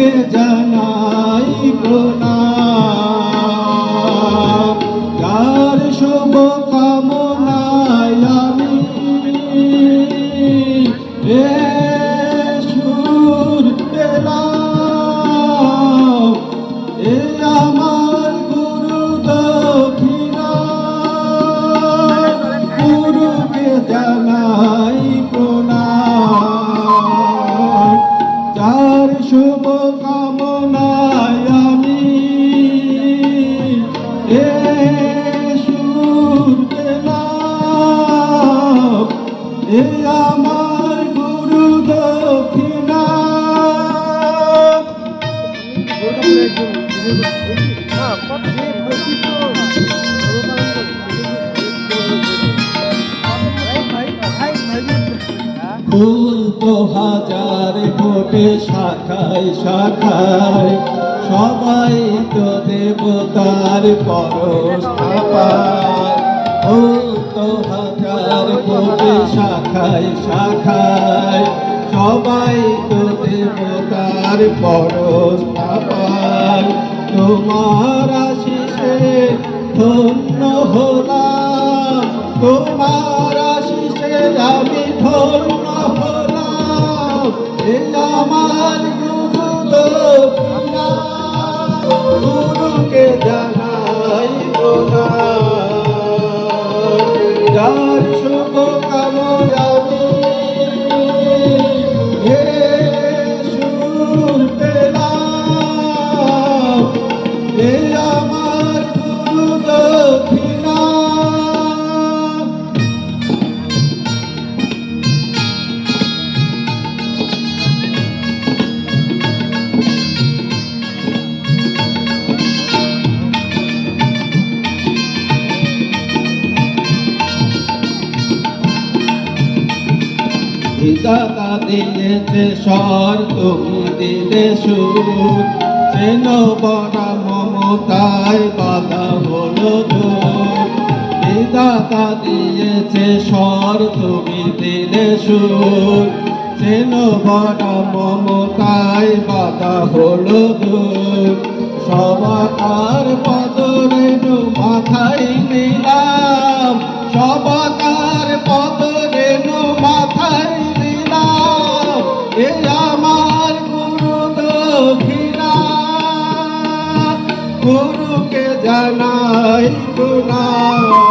গুরুকে জানাই প্রণাম, যার শুভ কামনায় আমি এ সুর পেলাম। এ আমার গুরু দক্ষিণা, গুরুকে জানাই প্রণাম, যার শুভ কামনায় আমি এ সুর পেলাম। এ আমার গুরু দক্ষিণা। ফুল তো হাজার ফোটে শাখায় শাখায়, সবাই তো দেবতার পরশ পায়। ফুল তো হাজার ফোটে শাখায় শাখায়, সবাই তো দেবতার পরশ পায়। তোমার আশিসে ধন্য হলাম, তোমার আশিসে আমি ধন্য হলাম। এ আমার গুরু দক্ষিণা, গুরুকে জানাই প্রণাম, যার শুভ কামনা আমি এ সুর পেলাম। এ আমার গুরু দক্ষিণা। দাতা দিয়েছে স্বর, তুমি দিলে সুর, যেন বড়া মমতায় বাধা হলো দূর। দাতা দিয়েছে স্বর, তুমি দিলে সুর, যেন বড়া মমতায় বাধা হলো দূর। সবার পদরেণু মাথায় নিলাম, সবার পদরেণু মাথায় নিলাম। এ আমার গুরু দক্ষিণা, গুরুকে জানাই প্রণাম।